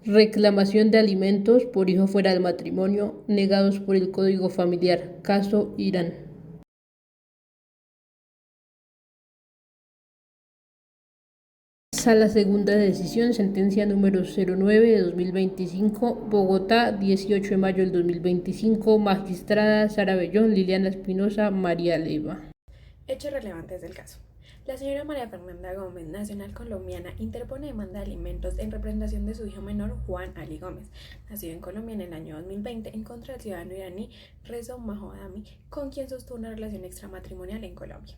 Reclamación de alimentos por hijo fuera del matrimonio negados por el Código Familiar. Caso Irán. Sala Segunda de Decisión, sentencia número 09 de 2025, Bogotá, 18 de mayo del 2025, magistrada Sara Bellón, Liliana Espinosa, María Leyva. Hechos relevantes del caso. La señora María Fernanda Gómez, nacional colombiana, interpone demanda de alimentos en representación de su hijo menor, Juan Ali Gómez, nacido en Colombia en el año 2020, en contra del ciudadano iraní Reza Mahodami, con quien sostuvo una relación extramatrimonial en Colombia.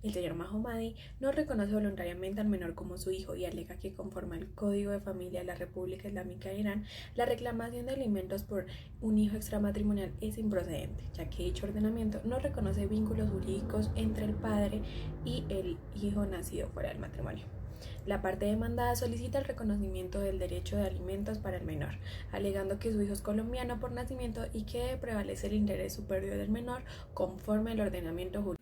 El señor Mahodami no reconoce voluntariamente al menor como su hijo y alega que, conforme al Código de Familia de la República Islámica de Irán, la reclamación de alimentos por un hijo extramatrimonial es improcedente, ya que dicho ordenamiento no reconoce vínculos jurídicos entre el padre y el hijo nacido fuera del matrimonio. La parte demandada solicita el reconocimiento del derecho de alimentos para el menor, alegando que su hijo es colombiano por nacimiento y que debe prevalecer el interés superior del menor conforme al ordenamiento jurídico.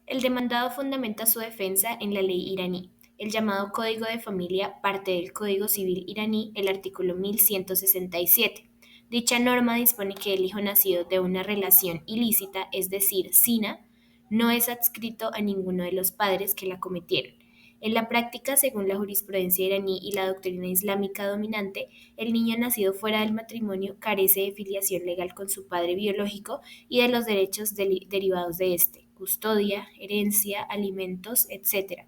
El demandado fundamenta su defensa en la ley iraní, el llamado Código de Familia, parte del Código Civil iraní, el artículo 1167. Dicha norma dispone que el hijo nacido de una relación ilícita, es decir, zina, no es adscrito a ninguno de los padres que la cometieron. En la práctica, según la jurisprudencia iraní y la doctrina islámica dominante, el niño nacido fuera del matrimonio carece de filiación legal con su padre biológico y de los derechos derivados de éste, custodia, herencia, alimentos, etc.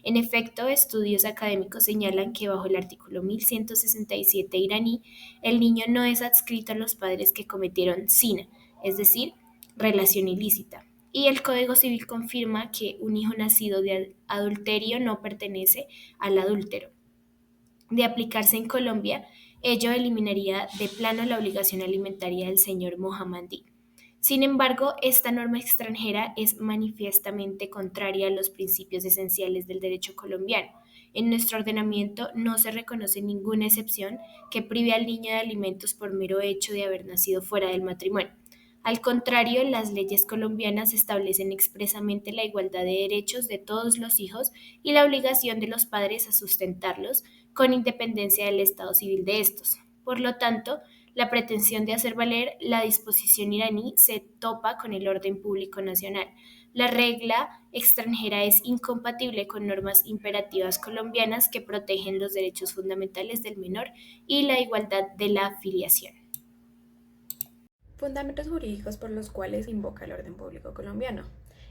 En efecto, estudios académicos señalan que bajo el artículo 1167 iraní, el niño no es adscrito a los padres que cometieron zina, es decir, relación ilícita. Y el Código Civil confirma que un hijo nacido de adulterio no pertenece al adúltero. De aplicarse en Colombia, ello eliminaría de plano la obligación alimentaria del señor Mohammadi. Sin embargo, esta norma extranjera es manifiestamente contraria a los principios esenciales del derecho colombiano. En nuestro ordenamiento no se reconoce ninguna excepción que prive al niño de alimentos por mero hecho de haber nacido fuera del matrimonio. Al contrario, las leyes colombianas establecen expresamente la igualdad de derechos de todos los hijos y la obligación de los padres a sustentarlos, con independencia del estado civil de estos. Por lo tanto, la pretensión de hacer valer la disposición iraní se topa con el orden público nacional. La regla extranjera es incompatible con normas imperativas colombianas que protegen los derechos fundamentales del menor y la igualdad de la filiación. Fundamentos jurídicos por los cuales invoca el orden público colombiano.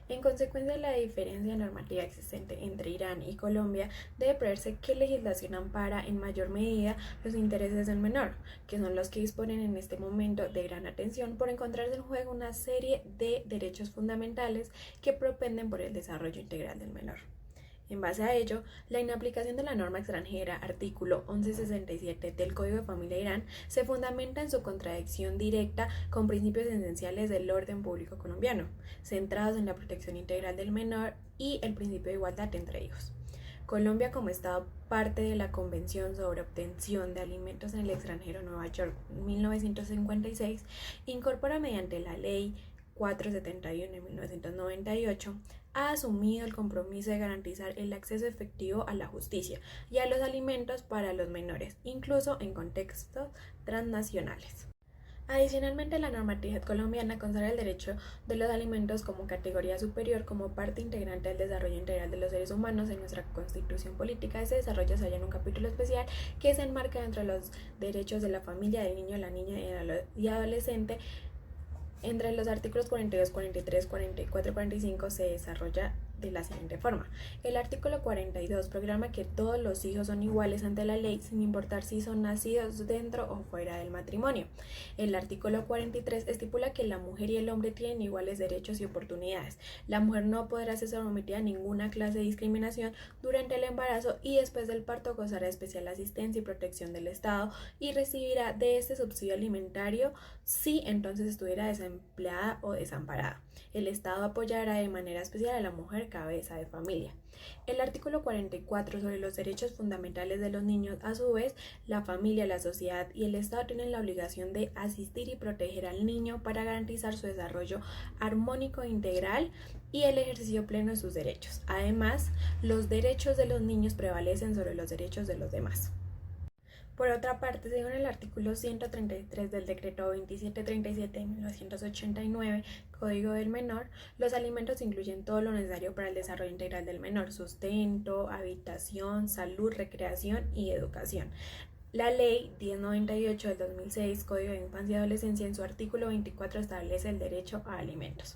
En consecuencia de la diferencia normativa existente entre Irán y Colombia, debe preverse qué legislación ampara en mayor medida los intereses del menor, que son los que disponen en este momento de gran atención por encontrarse en juego una serie de derechos fundamentales que propenden por el desarrollo integral del menor. En base a ello, la inaplicación de la norma extranjera, artículo 1167 del Código de Familia de Irán, se fundamenta en su contradicción directa con principios esenciales del orden público colombiano, centrados en la protección integral del menor y el principio de igualdad entre hijos. Colombia, como Estado parte de la Convención sobre Obtención de Alimentos en el Extranjero, Nueva York, 1956, incorpora mediante la Ley 471 de 1998, ha asumido el compromiso de garantizar el acceso efectivo a la justicia y a los alimentos para los menores, incluso en contextos transnacionales. Adicionalmente, la normatividad colombiana consagra el derecho de los alimentos como categoría superior, como parte integrante del desarrollo integral de los seres humanos. En nuestra Constitución Política ese desarrollo se halla en un capítulo especial que se enmarca entre los derechos de la familia, del niño, la niña y adolescente. Entre los artículos 42, 43, 44 y 45 se desarrolla de la siguiente forma. El artículo 42 proclama que todos los hijos son iguales ante la ley sin importar si son nacidos dentro o fuera del matrimonio. El artículo 43 estipula que la mujer y el hombre tienen iguales derechos y oportunidades. La mujer no podrá ser sometida a ninguna clase de discriminación durante el embarazo y después del parto gozará de especial asistencia y protección del Estado y recibirá de este subsidio alimentario si entonces estuviera desempleada o desamparada. El Estado apoyará de manera especial a la mujer cabeza de familia. El artículo 44 sobre los derechos fundamentales de los niños, a su vez, la familia, la sociedad y el Estado tienen la obligación de asistir y proteger al niño para garantizar su desarrollo armónico e integral y el ejercicio pleno de sus derechos. Además, los derechos de los niños prevalecen sobre los derechos de los demás. Por otra parte, según el artículo 133 del decreto 2737 de 1989, Código del Menor, los alimentos incluyen todo lo necesario para el desarrollo integral del menor: sustento, habitación, salud, recreación y educación. La Ley 1098 del 2006, Código de Infancia y Adolescencia, en su artículo 24 establece el derecho a alimentos.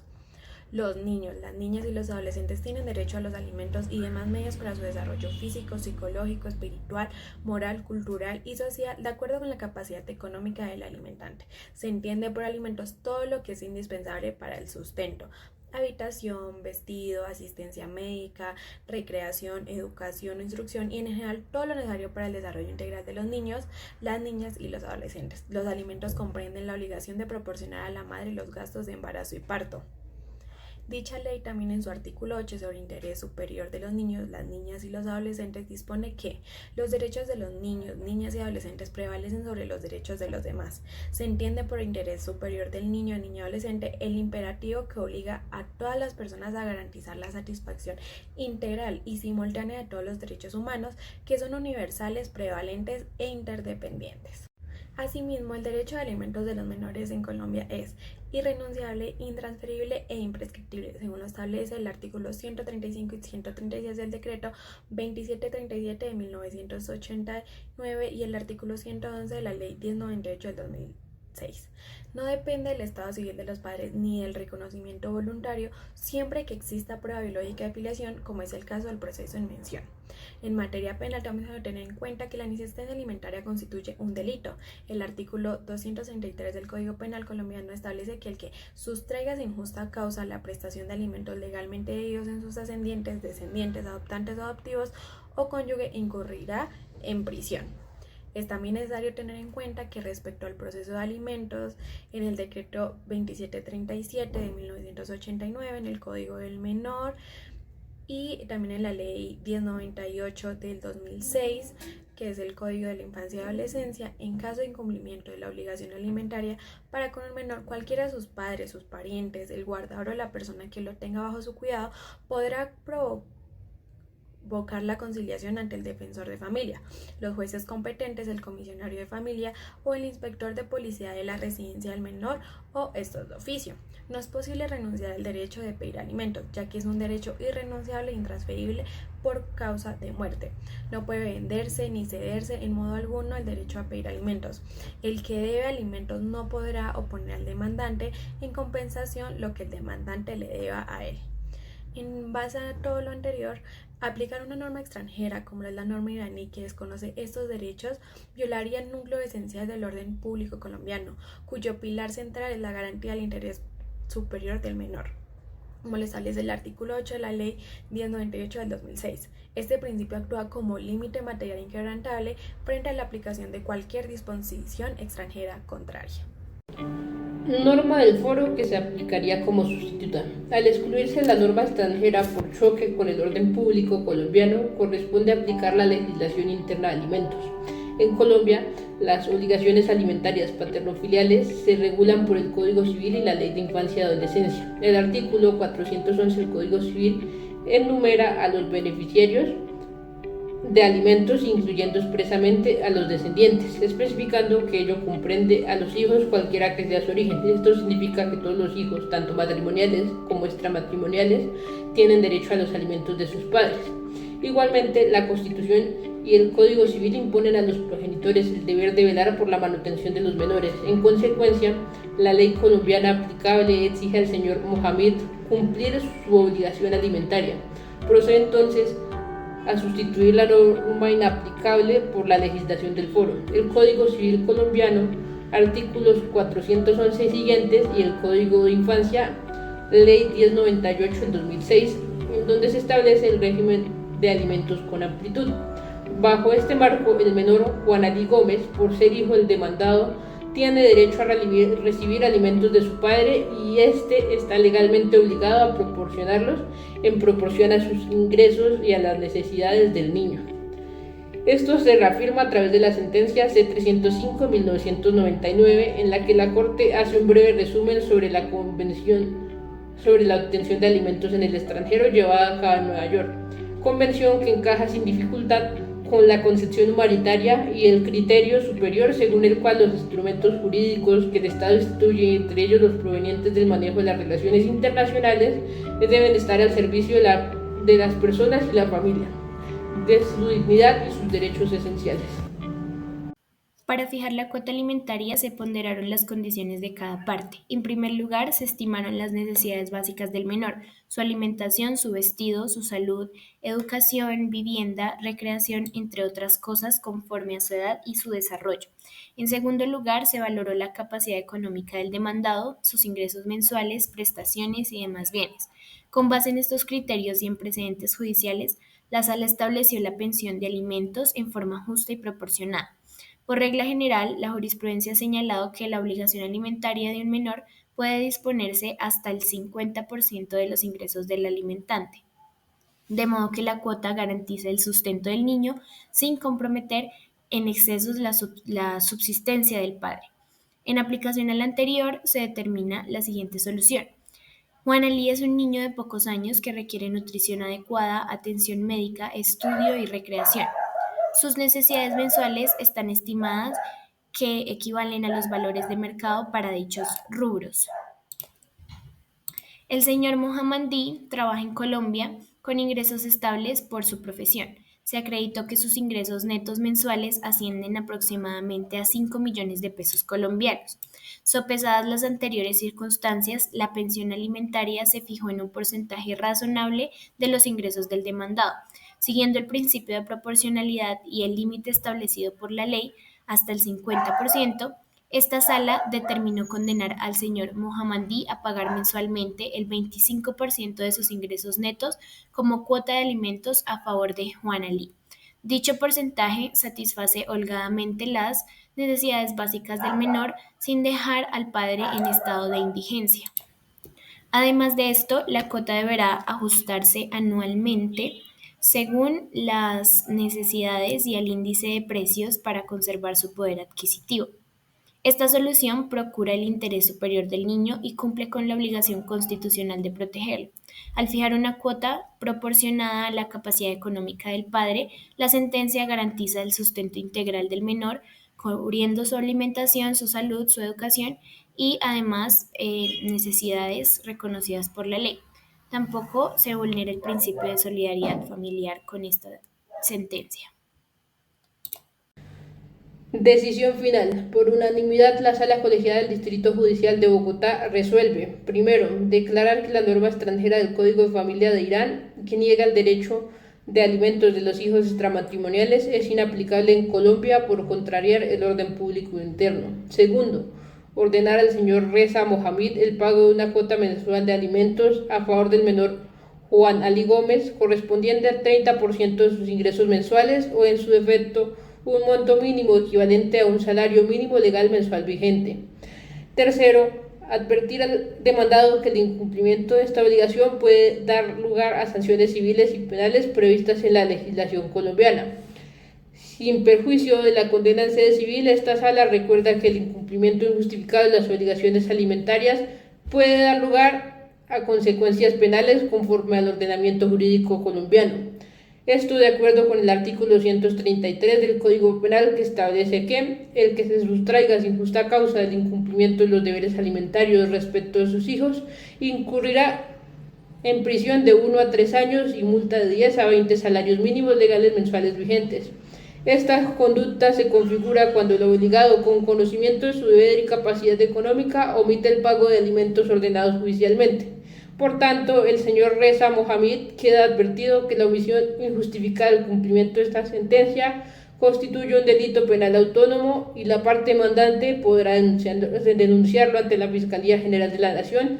Los niños, las niñas y los adolescentes tienen derecho a los alimentos y demás medios para su desarrollo físico, psicológico, espiritual, moral, cultural y social, de acuerdo con la capacidad económica del alimentante. Se entiende por alimentos todo lo que es indispensable para el sustento: habitación, vestido, asistencia médica, recreación, educación, instrucción y en general todo lo necesario para el desarrollo integral de los niños, las niñas y los adolescentes. Los alimentos comprenden la obligación de proporcionar a la madre los gastos de embarazo y parto. Dicha ley también en su artículo 8 sobre interés superior de los niños, las niñas y los adolescentes dispone que los derechos de los niños, niñas y adolescentes prevalecen sobre los derechos de los demás. Se entiende por interés superior del niño, niña y adolescente el imperativo que obliga a todas las personas a garantizar la satisfacción integral y simultánea de todos los derechos humanos, que son universales, prevalentes e interdependientes. Asimismo, el derecho a alimentos de los menores en Colombia es irrenunciable, intransferible e imprescriptible, según lo establece el artículo 135 y 136 del decreto 2737 de 1989 y el artículo 111 de la ley 1098 del 2006. No depende del estado civil de los padres ni del reconocimiento voluntario, siempre que exista prueba biológica de filiación, como es el caso del proceso en mención. En materia penal también se debe tener en cuenta que la inasistencia alimentaria constituye un delito. El artículo 233 del Código Penal colombiano establece que el que sustraiga sin justa causa la prestación de alimentos legalmente debidos en sus ascendientes, descendientes, adoptantes o adoptivos o cónyuge incurrirá en prisión. Es también necesario tener en cuenta que respecto al proceso de alimentos, en el decreto 2737 de 1989, en el Código del Menor y también en la ley 1098 del 2006, que es el Código de la Infancia y Adolescencia, en caso de incumplimiento de la obligación alimentaria para con el menor, cualquiera de sus padres, sus parientes, el guardador o la persona que lo tenga bajo su cuidado podrá provocar la conciliación ante el defensor de familia, los jueces competentes, el comisionario de familia o el inspector de policía de la residencia del menor o estos de oficio. No es posible renunciar al derecho de pedir alimentos, ya que es un derecho irrenunciable e intransferible por causa de muerte. No puede venderse ni cederse en modo alguno el derecho a pedir alimentos. El que debe alimentos no podrá oponer al demandante en compensación lo que el demandante le deba a él. En base a todo lo anterior, aplicar una norma extranjera como es la norma iraní que desconoce estos derechos violaría el núcleo esencial del orden público colombiano, cuyo pilar central es la garantía del interés superior del menor, como lo establece el artículo 8 de la ley 1098 del 2006. Este principio actúa como límite material inquebrantable frente a la aplicación de cualquier disposición extranjera contraria. Norma del foro que se aplicaría como sustituta. Al excluirse la norma extranjera por choque con el orden público colombiano, corresponde aplicar la legislación interna de alimentos. En Colombia, las obligaciones alimentarias paternofiliales se regulan por el Código Civil y la Ley de Infancia y Adolescencia. El artículo 411 del Código Civil enumera a los beneficiarios de alimentos, incluyendo expresamente a los descendientes, especificando que ello comprende a los hijos cualquiera que sea su origen. Esto significa que todos los hijos, tanto matrimoniales como extramatrimoniales, tienen derecho a los alimentos de sus padres. Igualmente, la Constitución y el Código Civil imponen a los progenitores el deber de velar por la manutención de los menores. En consecuencia, la ley colombiana aplicable exige al señor Mohamed cumplir su obligación alimentaria. Procede entonces a sustituir la norma inaplicable por la legislación del foro, el Código Civil colombiano, artículos 411 y siguientes, y el Código de Infancia, Ley 1098 del 2006, en donde se establece el régimen de alimentos con amplitud. Bajo este marco, el menor Juan Ali Gómez, por ser hijo del demandado, tiene derecho a recibir alimentos de su padre y éste está legalmente obligado a proporcionarlos en proporción a sus ingresos y a las necesidades del niño. Esto se reafirma a través de la sentencia C-305 de 1999, en la que la Corte hace un breve resumen sobre la Convención sobre la obtención de alimentos en el extranjero llevada a cabo en Nueva York, convención que encaja sin dificultad con la concepción humanitaria y el criterio superior según el cual los instrumentos jurídicos que el Estado instituye, entre ellos los provenientes del manejo de las relaciones internacionales, deben estar al servicio de las personas y la familia, de su dignidad y sus derechos esenciales. Para fijar la cuota alimentaria se ponderaron las condiciones de cada parte. En primer lugar, se estimaron las necesidades básicas del menor, su alimentación, su vestido, su salud, educación, vivienda, recreación, entre otras cosas, conforme a su edad y su desarrollo. En segundo lugar, se valoró la capacidad económica del demandado, sus ingresos mensuales, prestaciones y demás bienes. Con base en estos criterios y en precedentes judiciales, la Sala estableció la pensión de alimentos en forma justa y proporcionada. Por regla general, la jurisprudencia ha señalado que la obligación alimentaria de un menor puede disponerse hasta el 50% de los ingresos del alimentante, de modo que la cuota garantiza el sustento del niño sin comprometer en excesos la subsistencia del padre. En aplicación a la anterior, se determina la siguiente solución. Juan Ali es un niño de pocos años que requiere nutrición adecuada, atención médica, estudio y recreación. Sus necesidades mensuales están estimadas que equivalen a los valores de mercado para dichos rubros. El señor Mohammadi trabaja en Colombia con ingresos estables por su profesión. Se acreditó que sus ingresos netos mensuales ascienden aproximadamente a 5 millones de pesos colombianos. Sopesadas las anteriores circunstancias, la pensión alimentaria se fijó en un porcentaje razonable de los ingresos del demandado, siguiendo el principio de proporcionalidad y el límite establecido por la ley hasta el 50%. Esta sala determinó condenar al señor Mohammadi a pagar mensualmente el 25% de sus ingresos netos como cuota de alimentos a favor de Juan Ali. Dicho porcentaje satisface holgadamente las necesidades básicas del menor sin dejar al padre en estado de indigencia. Además de esto, la cuota deberá ajustarse anualmente según las necesidades y el índice de precios para conservar su poder adquisitivo. Esta solución procura el interés superior del niño y cumple con la obligación constitucional de protegerlo. Al fijar una cuota proporcionada a la capacidad económica del padre, la sentencia garantiza el sustento integral del menor, cubriendo su alimentación, su salud, su educación y además necesidades reconocidas por la ley. Tampoco se vulnera el principio de solidaridad familiar con esta sentencia. Decisión final. Por unanimidad, la Sala Colegiada del Distrito Judicial de Bogotá resuelve: primero, declarar que la norma extranjera del Código de Familia de Irán, que niega el derecho de alimentos de los hijos extramatrimoniales, es inaplicable en Colombia por contrariar el orden público interno. Segundo, ordenar al señor Reza Mohamed el pago de una cuota mensual de alimentos a favor del menor Juan Ali Gómez, correspondiente al 30% de sus ingresos mensuales o, en su defecto, un monto mínimo equivalente a un salario mínimo legal mensual vigente. Tercero, advertir al demandado que el incumplimiento de esta obligación puede dar lugar a sanciones civiles y penales previstas en la legislación colombiana. Sin perjuicio de la condena en sede civil, esta sala recuerda que el incumplimiento injustificado de las obligaciones alimentarias puede dar lugar a consecuencias penales conforme al ordenamiento jurídico colombiano. Esto de acuerdo con el artículo 133 del Código Penal, que establece que el que se sustraiga sin justa causa del incumplimiento de los deberes alimentarios respecto de sus hijos incurrirá en prisión de 1 a 3 años y multa de 10 a 20 salarios mínimos legales mensuales vigentes. Esta conducta se configura cuando el obligado, con conocimiento de su deber y capacidad económica, omite el pago de alimentos ordenados judicialmente. Por tanto, el señor Reza Mohamed queda advertido que la omisión injustificada del cumplimiento de esta sentencia constituye un delito penal autónomo y la parte demandante podrá denunciarlo ante la Fiscalía General de la Nación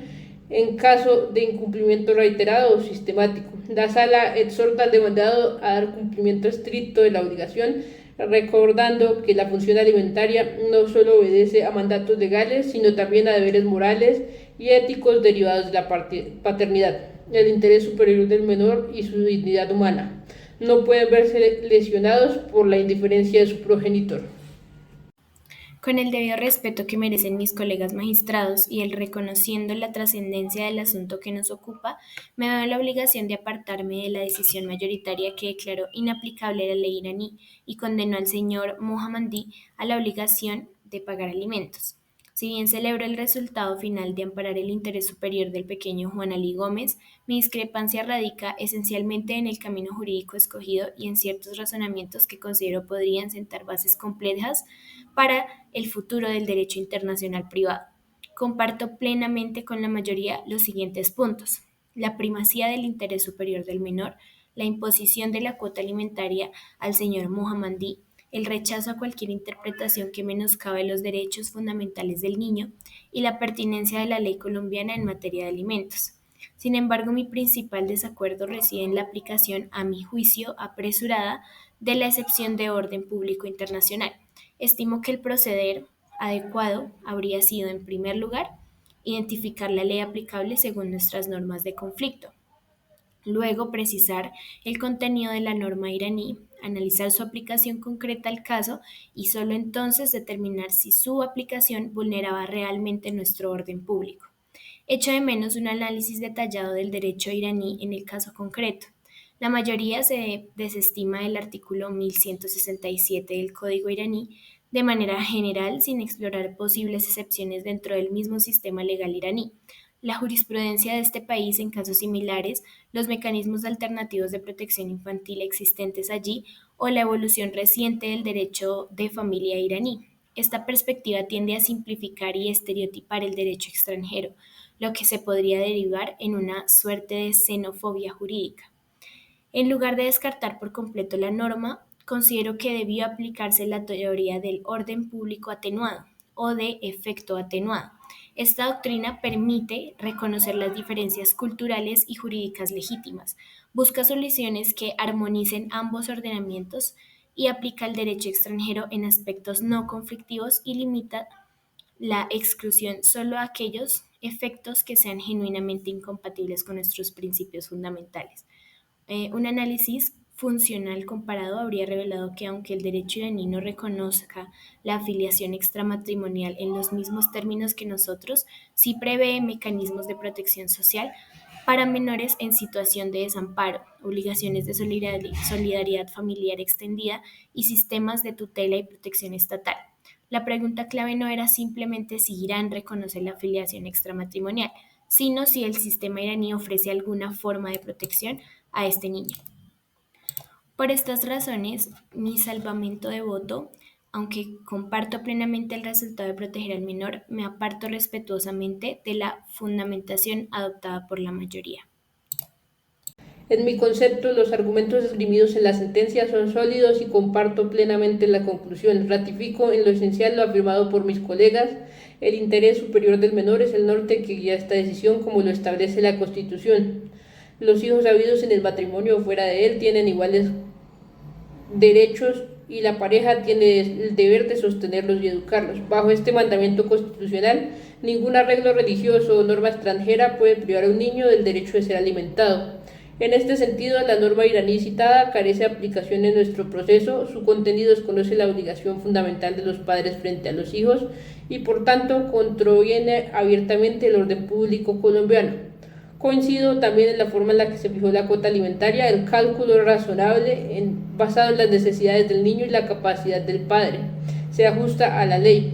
en caso de incumplimiento reiterado o sistemático. La sala exhorta al demandado a dar cumplimiento estricto de la obligación, recordando que la función alimentaria no solo obedece a mandatos legales, sino también a deberes morales y éticos derivados de la paternidad. El interés superior del menor y su dignidad humana no pueden verse lesionados por la indiferencia de su progenitor. Con el debido respeto que merecen mis colegas magistrados y el reconociendo la trascendencia del asunto que nos ocupa, me veo en la obligación de apartarme de la decisión mayoritaria que declaró inaplicable la ley iraní y condenó al señor Mohammadi a la obligación de pagar alimentos. Si bien celebro el resultado final de amparar el interés superior del pequeño Juan Ali Gómez, mi discrepancia radica esencialmente en el camino jurídico escogido y en ciertos razonamientos que considero podrían sentar bases complejas para el futuro del derecho internacional privado. Comparto plenamente con la mayoría los siguientes puntos: la primacía del interés superior del menor, la imposición de la cuota alimentaria al señor Mohammadi, el rechazo a cualquier interpretación que menoscabe los derechos fundamentales del niño y la pertinencia de la ley colombiana en materia de alimentos. Sin embargo, mi principal desacuerdo reside en la aplicación, a mi juicio, apresurada de la excepción de orden público internacional. Estimo que el proceder adecuado habría sido, en primer lugar, identificar la ley aplicable según nuestras normas de conflicto. Luego, precisar el contenido de la norma iraní, analizar su aplicación concreta al caso y solo entonces determinar si su aplicación vulneraba realmente nuestro orden público. Echo de menos un análisis detallado del derecho iraní en el caso concreto. La mayoría se desestima del artículo 1167 del Código iraní de manera general sin explorar posibles excepciones dentro del mismo sistema legal iraní. La jurisprudencia de este país en casos similares, los mecanismos alternativos de protección infantil existentes allí o la evolución reciente del derecho de familia iraní. Esta perspectiva tiende a simplificar y estereotipar el derecho extranjero, lo que se podría derivar en una suerte de xenofobia jurídica. En lugar de descartar por completo la norma, considero que debió aplicarse la teoría del orden público atenuado o de efecto atenuado. Esta doctrina permite reconocer las diferencias culturales y jurídicas legítimas, busca soluciones que armonicen ambos ordenamientos y aplica el derecho extranjero en aspectos no conflictivos y limita la exclusión solo a aquellos efectos que sean genuinamente incompatibles con nuestros principios fundamentales. Un análisis funcional comparado habría revelado que aunque el derecho iraní no reconozca la afiliación extramatrimonial en los mismos términos que nosotros, sí prevé mecanismos de protección social para menores en situación de desamparo, obligaciones de solidaridad familiar extendida y sistemas de tutela y protección estatal. La pregunta clave no era simplemente si Irán reconoce la afiliación extramatrimonial, sino si el sistema iraní ofrece alguna forma de protección a este niño. Por estas razones, mi salvamento de voto, aunque comparto plenamente el resultado de proteger al menor, me aparto respetuosamente de la fundamentación adoptada por la mayoría. En mi concepto, los argumentos esgrimidos en la sentencia son sólidos y comparto plenamente la conclusión. Ratifico en lo esencial lo afirmado por mis colegas. El interés superior del menor es el norte que guía esta decisión, como lo establece la Constitución. Los hijos habidos en el matrimonio o fuera de él tienen iguales derechos y la pareja tiene el deber de sostenerlos y educarlos. Bajo este mandamiento constitucional, ningún arreglo religioso o norma extranjera puede privar a un niño del derecho de ser alimentado. En este sentido, la norma iraní citada carece de aplicación en nuestro proceso, su contenido desconoce la obligación fundamental de los padres frente a los hijos y, por tanto, contraviene abiertamente el orden público colombiano. Coincido también en la forma en la que se fijó la cuota alimentaria. El cálculo es razonable, basado en las necesidades del niño y la capacidad del padre. Se ajusta a la ley,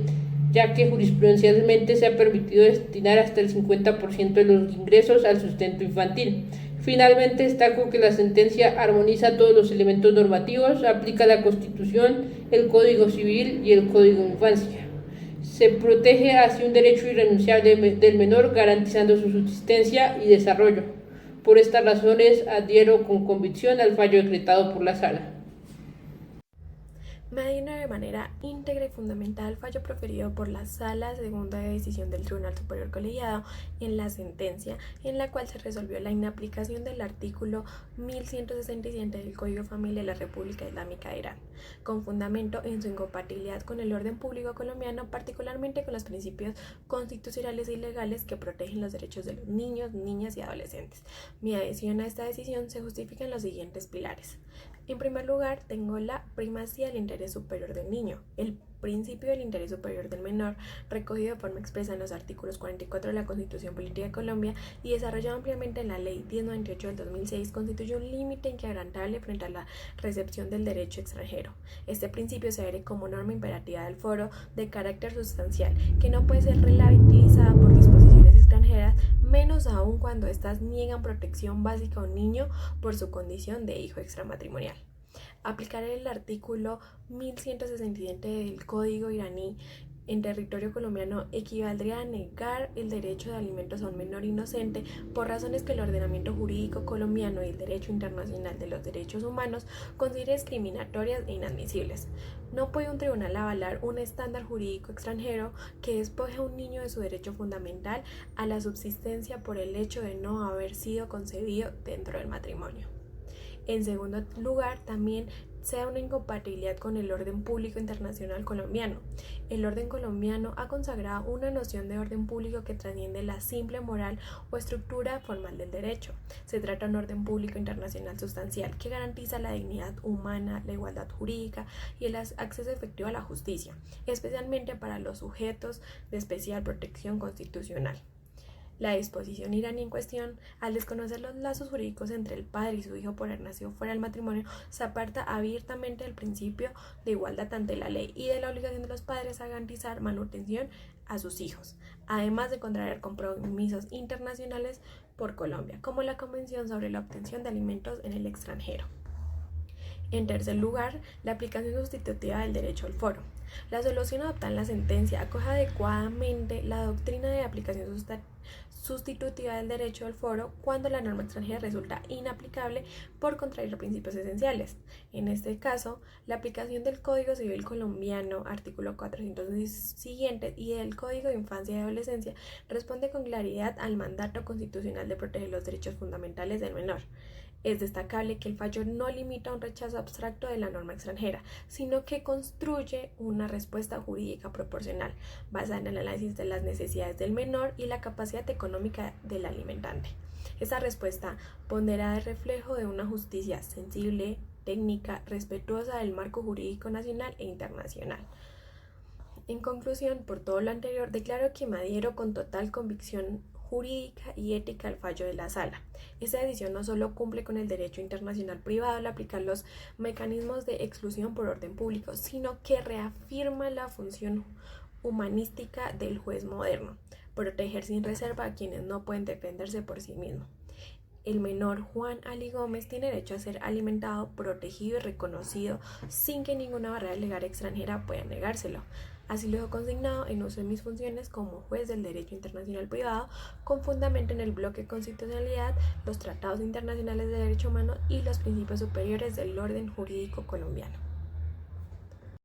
ya que jurisprudencialmente se ha permitido destinar hasta el 50% de los ingresos al sustento infantil. Finalmente, destaco que la sentencia armoniza todos los elementos normativos, aplica la Constitución, el Código Civil y el Código de Infancia. Se protege así un derecho irrenunciable del menor, garantizando su subsistencia y desarrollo. Por estas razones, adhiero con convicción al fallo decretado por la Sala. Me adhiero de manera íntegra y fundamental al fallo proferido por la Sala Segunda de Decisión del Tribunal Superior Colegiado en la sentencia en la cual se resolvió la inaplicación del artículo 1167 del Código de Familia de la República Islámica de Irán, con fundamento en su incompatibilidad con el orden público colombiano, particularmente con los principios constitucionales y legales que protegen los derechos de los niños, niñas y adolescentes. Mi adhesión a esta decisión se justifica en los siguientes pilares. En primer lugar, tengo la primacía del interés superior del niño. El principio del interés superior del menor, recogido de forma expresa en los artículos 44 de la Constitución Política de Colombia y desarrollado ampliamente en la Ley 1098 del 2006, constituye un límite inquebrantable frente a la recepción del derecho extranjero. Este principio se adhiere como norma imperativa del foro de carácter sustancial, que no puede ser relativizada por disposiciones extranjeras, menos aún cuando éstas niegan protección básica a un niño por su condición de hijo extramatrimonial. Aplicar el artículo 1167 del Código iraní en territorio colombiano equivaldría a negar el derecho de alimentos a un menor inocente por razones que el ordenamiento jurídico colombiano y el derecho internacional de los derechos humanos considera discriminatorias e inadmisibles. No puede un tribunal avalar un estándar jurídico extranjero que despoje a un niño de su derecho fundamental a la subsistencia por el hecho de no haber sido concebido dentro del matrimonio. En segundo lugar, también se da una incompatibilidad con el orden público internacional colombiano. El orden colombiano ha consagrado una noción de orden público que trasciende la simple moral o estructura formal del derecho. Se trata de un orden público internacional sustancial que garantiza la dignidad humana, la igualdad jurídica y el acceso efectivo a la justicia, especialmente para los sujetos de especial protección constitucional. La disposición iraní en cuestión, al desconocer los lazos jurídicos entre el padre y su hijo por haber nacido fuera del matrimonio, se aparta abiertamente del principio de igualdad ante la ley y de la obligación de los padres a garantizar manutención a sus hijos, además de contraer compromisos internacionales por Colombia, como la Convención sobre la obtención de alimentos en el extranjero. En tercer lugar, la aplicación sustitutiva del derecho al foro. La solución adoptada en la sentencia acoge adecuadamente la doctrina de aplicación sustitutiva del derecho al foro cuando la norma extranjera resulta inaplicable por contraer principios esenciales. En este caso, la aplicación del Código Civil colombiano, artículo 400 siguientes, y del Código de Infancia y Adolescencia responde con claridad al mandato constitucional de proteger los derechos fundamentales del menor. Es destacable que el fallo no limita un rechazo abstracto de la norma extranjera, sino que construye una respuesta jurídica proporcional, basada en el análisis de las necesidades del menor y la capacidad económica del alimentante. Esta respuesta ponderada es reflejo de una justicia sensible, técnica, respetuosa del marco jurídico nacional e internacional. En conclusión, por todo lo anterior, declaro que me adhiero con total convicción jurídica y ética al fallo de la Sala. Esta decisión no solo cumple con el derecho internacional privado al aplicar los mecanismos de exclusión por orden público, sino que reafirma la función humanística del juez moderno, proteger sin reserva a quienes no pueden defenderse por sí mismos. El menor Juan Ali Gómez tiene derecho a ser alimentado, protegido y reconocido sin que ninguna barrera legal extranjera pueda negárselo. Así lo he consignado en uso de mis funciones como juez del derecho internacional privado, con fundamento en el bloque de constitucionalidad, los tratados internacionales de derecho humano y los principios superiores del orden jurídico colombiano.